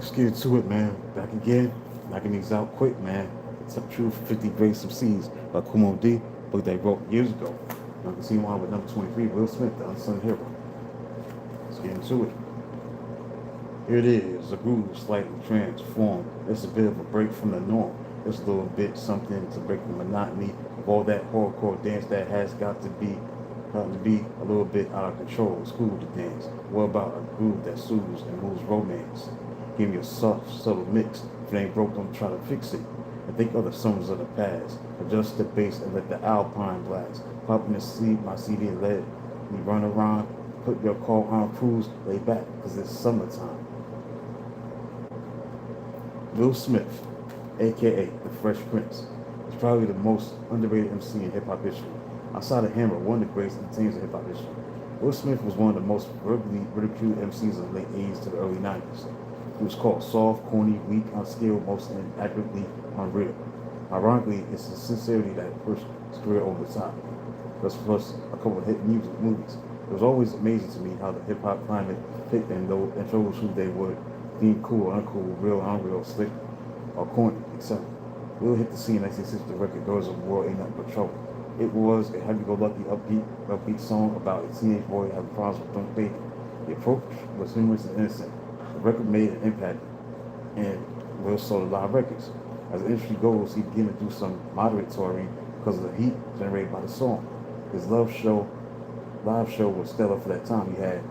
Let's get into it, man. Back again, knocking these out quick, man. It's up true 50 Grades of Seeds by Kool book they wrote years ago. Now, can see why with number 23, Will Smith, the unsung hero. Let's get into it. Here it is, the groove slightly transformed. It's a bit of a break from the norm. It's a little bit something to break the monotony of all that hardcore dance that has got to be a little bit out of control. It's cool to dance. What about a groove that soothes and moves romance? Give me a soft, subtle mix. If it ain't broke, don't try to fix it. And think of the summers of the past. Adjust the bass and let the alpine blast. Pop in the seat, my CD and let me run around. Put your car on cruise, lay back, cause it's summertime. Will Smith, aka the Fresh Prince, is probably the most underrated MC in hip hop history. Outside of Hammer, one of the greatest entertainers in hip hop history. Will Smith was one of the most verbally ridiculed MCs in the late 80s to the early 90s. He was called soft, corny, weak, unskilled, most inaccurately unreal. Ironically, it's the sincerity that pushed his career over the top. Plus a couple of hit music movies. It was always amazing to me how the hip hop climate picked and chose who they would deem cool or uncool, real or unreal, slick or corny, etc. Will hit the scene in 1960 with the record Girls of the World Ain't Nothing But Trouble. It was a happy-go-lucky, upbeat song about a teenage boy having problems with drunk baby. The approach was humorous and innocent. The record made an impact, and Will sold a lot of records. As the industry goes, he began to do some moderate touring because of the heat generated by the song. His live show was stellar for that time. He had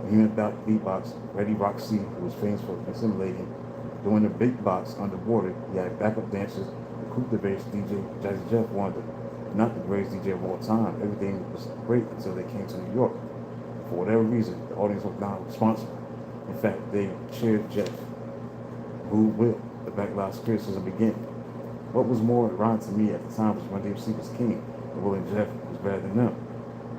a human beatbox, Reddy Roxy, who was famous for assimilating. Doing the beatbox underwater, he had backup dancers, the Kool DJ Jazzy Jeff wanted not the greatest DJ of all time. Everything was great until they came to New York. For whatever reason, the audience was not responsible. In fact, they cheered Jeff, booed Will. The backlash criticism began. What was more ironic to me at the time was when DMC was king, and Will and Jeff was better than them.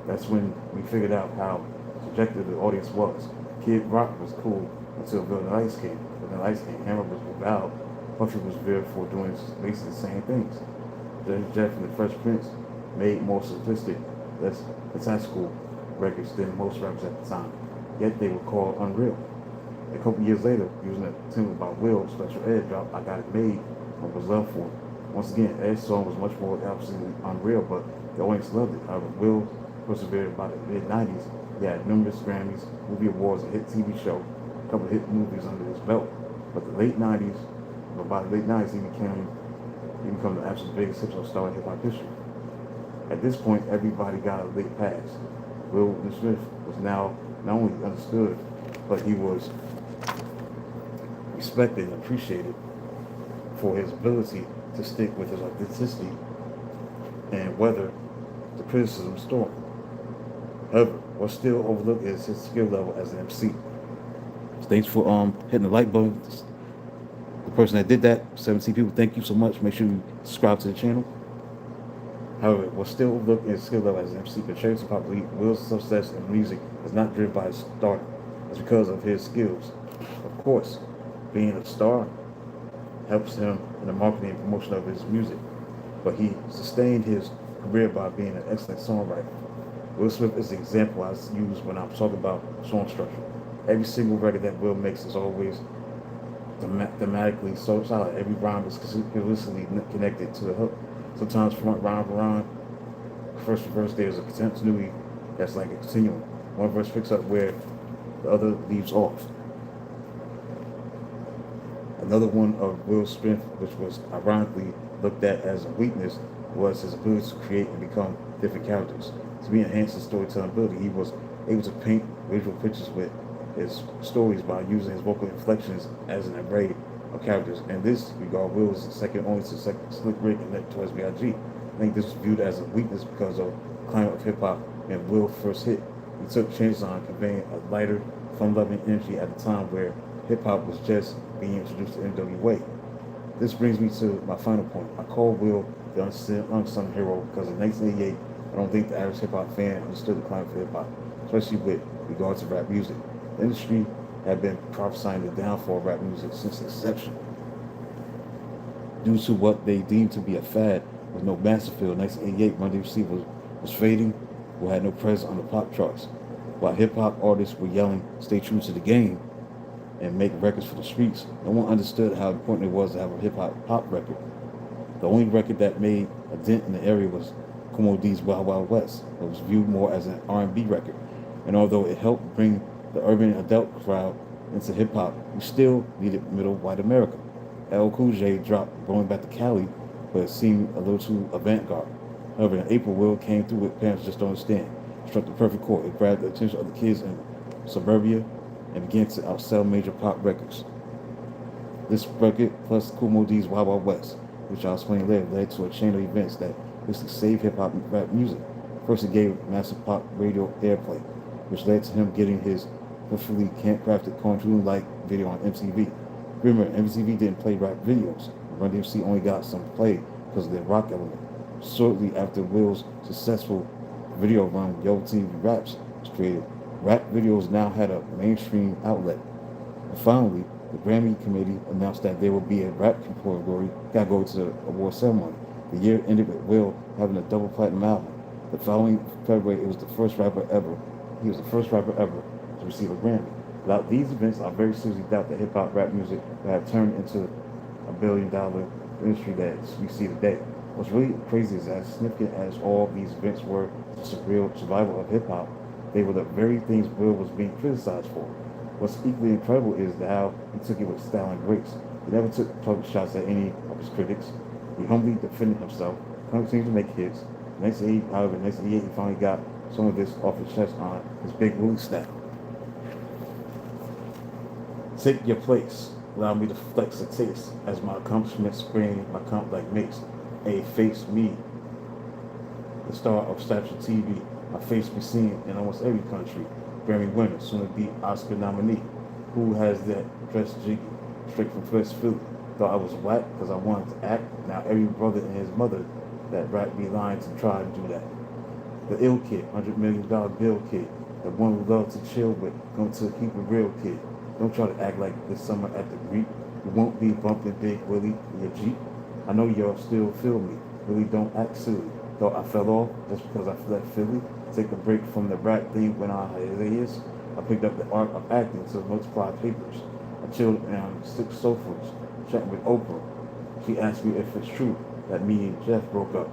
That's when we figured out how subjective the audience was. Kid Rock was cool until Bill the Lights came. When the Lights came, Hammer was reviled. Puffy was veered for doing basically the same things. Jeff and the Fresh Prince made more sophisticated, less fantastical records than most rappers at the time. Yet they were called unreal. A couple years later, using a tune by Will, Special Ed dropped I Got It Made and was loved for it. Once again, Ed's song was much more absolutely unreal, but the audience loved it. However, Will persevered by the mid-90s. He had numerous Grammys, movie awards, a hit TV show, a couple of hit movies under his belt. But by the late 90s, he became the absolute biggest hip hop star in hip hop history. At this point, everybody got a late pass. Will Smith was now not only understood, but he was respected and appreciated for his ability to stick with his authenticity and weather the criticism storm. However, what's still overlooked is his skill level as an MC. Thanks for hitting the like button. The person that did that, 17 people, thank you so much. Make sure you subscribe to the channel. However, what's still overlooked is his skill level as an MC. Contrary to popular belief, Will's success in music is not driven by his stardom. It's because of his skills. Of course, being a star helps him in the marketing and promotion of his music, but he sustained his career by being an excellent songwriter. Will Smith is the example I use when I'm talking about song structure. Every single record that Will makes is always thematically so solid. Every rhyme is consistently connected to the hook. Sometimes front rhyme for rhyme, first verse there's a continuity that's like a continuum. One verse picks up where the other leaves off. Another one of Will's strength, which was ironically looked at as a weakness, was his ability to create and become different characters. To be enhanced his storytelling ability, he was able to paint visual pictures with his stories by using his vocal inflections as an array of characters. In this regard, Will is second only to Slick Rick and Notorious B.I.G. I think this was viewed as a weakness because of the climate of hip-hop when Will first hit. He took chances on conveying a lighter, fun-loving energy at a time where hip-hop was just being introduced to NWA. This brings me to my final point. I call Will the unsung hero because in 1988, I don't think the average hip-hop fan understood the climate for hip-hop, especially with regard to rap music. The industry had been prophesying the downfall of rap music since inception. Due to what they deemed to be a fad with no master feel, 1988 Run DMC was fading or had no presence on the pop charts. While hip-hop artists were yelling, stay true to the game, and make records for the streets, no one understood how important it was to have a hip hop pop record. The only record that made a dent in the area was Kool D's Wild Wild West. It was viewed more as an R&B record, and although it helped bring the urban adult crowd into hip hop, we still needed middle white America. LL Cool J dropped Going Back to Cali, but it seemed a little too avant-garde. However, in April, Will came through with Parents Just Don't Understand. It struck the perfect chord. It grabbed the attention of the kids in suburbia and began to outsell major pop records. This record, plus Kool D's Wild Wild West, which I'll explain later, led to a chain of events that basically saved hip-hop and rap music. First, it gave massive pop radio airplay, which led to him getting his perfectly handcrafted cartoon-like video on MTV. Remember, MTV didn't play rap videos. Run DMC only got some play because of their rock element. Shortly after Will's successful video run, Yo TV Raps was created. Rap videos now had a mainstream outlet. And finally, the Grammy committee announced that there would be a rap category that go to the award ceremony. The year ended with Will having a double platinum album. The following February, it was the first rapper ever. He was the first rapper ever to receive a Grammy. Without these events, I very seriously doubt that hip hop rap music would have turned into a billion-dollar industry that we see today. What's really crazy is as significant as all these events were to the real survival of hip hop, they were the very things Will was being criticized for. What's equally incredible is how he took it with style and grace. He never took public shots at any of his critics. He humbly defended himself, continued to make hits. However, in 1988, he finally got some of this off his chest on his Big Willie style. Take your place. Allow me to flex a taste as my accomplishments spring my comp like mace. A face me, the star of Stature TV. My face be seen in almost every country. Grammy winner, soon to be Oscar nominee. Who has that dress jiggy? Straight from West Philly. Thought I was whack because I wanted to act. Now every brother and his mother that rap me lying to try to do that. The ill kid, $100 million bill kid. The one who loved to chill with, going to keep it real kid. Don't try to act like this summer at the Greek. You won't be bumping Big Willie in your Jeep. I know y'all still feel me. Really don't act silly. Thought I fell off just because I left Philly. Take a break from the rap thing when I hiatus. I picked up the art of acting to multiply papers. I chilled on 6 sofas, chatting with Oprah. She asked me if it's true that me and Jeff broke up.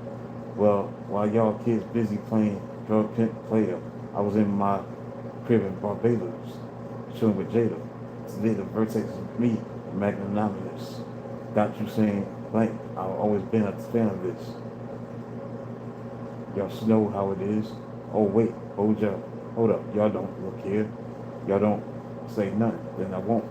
Well, while y'all kids busy playing drug pimp player, I was in my crib in Barbados, chilling with Jada. Today the vertex is me, magnanimous. Got you saying blank. I've always been a fan of this. Y'all know how it is. Oh wait, hold up. Y'all don't look here. Y'all don't say nothing. Then I won't.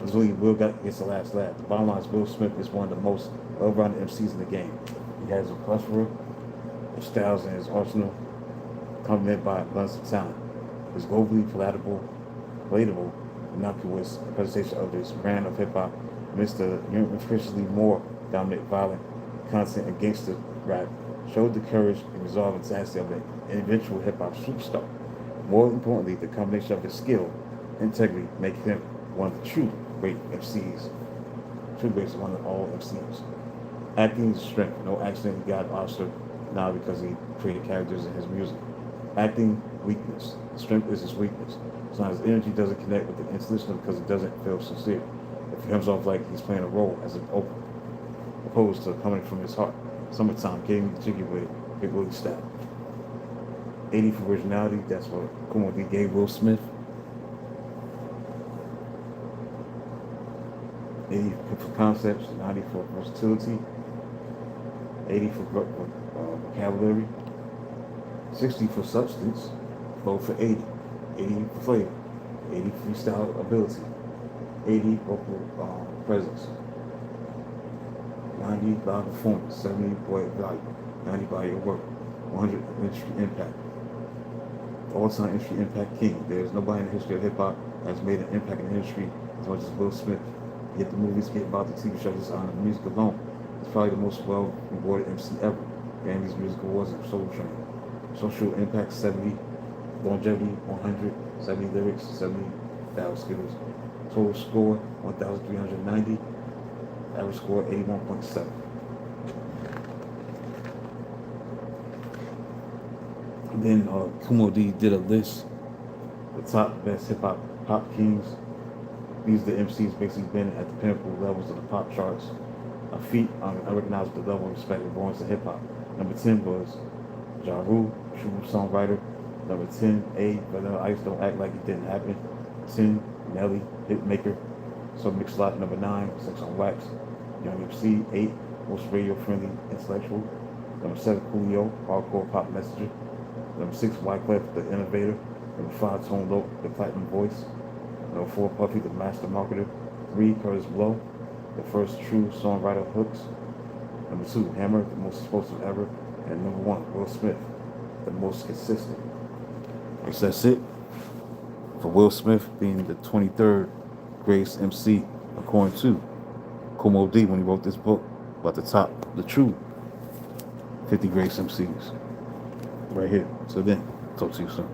It's really Will gets the last laugh. The bottom line is Will Smith is one of the most well-rounded MCs in the game. He has a plethora of styles in his arsenal, complemented by abundance of talent. His globally relatable, innocuous presentation of this brand of hip-hop amidst the increasingly more dominant violent content and gangster rap showed the courage and resolve and tenacity of an eventual hip-hop superstar. More importantly, the combination of his skill and integrity make him one of the true great MCs, true greatest one of all MCs. Acting is strength. No accident he got an Oscar now because he created characters in his music. Acting, weakness. Strength is his weakness. Sometimes his energy doesn't connect with the intuition because it doesn't feel sincere. It comes off like he's playing a role as an open, opposed to coming from his heart. Summertime, getting jiggy with it, Big Willie style. 80 for originality, that's what Kool D gave Will Smith. 80 for concepts, 90 for versatility, 80 for vocabulary, 60 for substance, vote for 80, 80 for flavor, 80 freestyle ability, 80 vocal presence, 90 live performance, 70 poetic value, 90 body of work, 100 industry impact. All-time industry impact king. There's nobody in the history of hip-hop that's made an impact in the industry as much as Will Smith. Get the movies, get about the TV shows, just on the music alone. It's probably the most well-rewarded MC ever. Grammys, music awards, and Soul Train. Social impact, 70. Longevity, 100. 70 lyrics, 70,000 skills. Total score, 1,390. Average score, 81.7. Then Kool D did a list The top best hip hop pop kings. These are the MCs basically been at the pinnacle levels of the pop charts. A feat unrecognized with the level of respect and voice to hip hop. Number 10 was Ja Rule, true songwriter. Number 10, A, Vanilla Ice, Don't Act Like It Didn't Happen. 10, Nelly, hit maker. So mix slot. Number 9, Sex on Wax. Young MC. 8, most radio friendly intellectual. Number 7, Coolio, hardcore pop messenger. Number 6, Wyclef, the innovator. Number 5, Tone Loc, the platinum voice. Number 4, Puffy, the master marketer. 3, Curtis Blow, the first true songwriter of hooks. Number 2, Hammer, the most explosive ever. And number 1, Will Smith, the most consistent. I guess that's it for Will Smith being the 23rd greatest MC, according to Kool D when he wrote this book about the true 50 greatest MCs. Right here. So then, talk to you soon.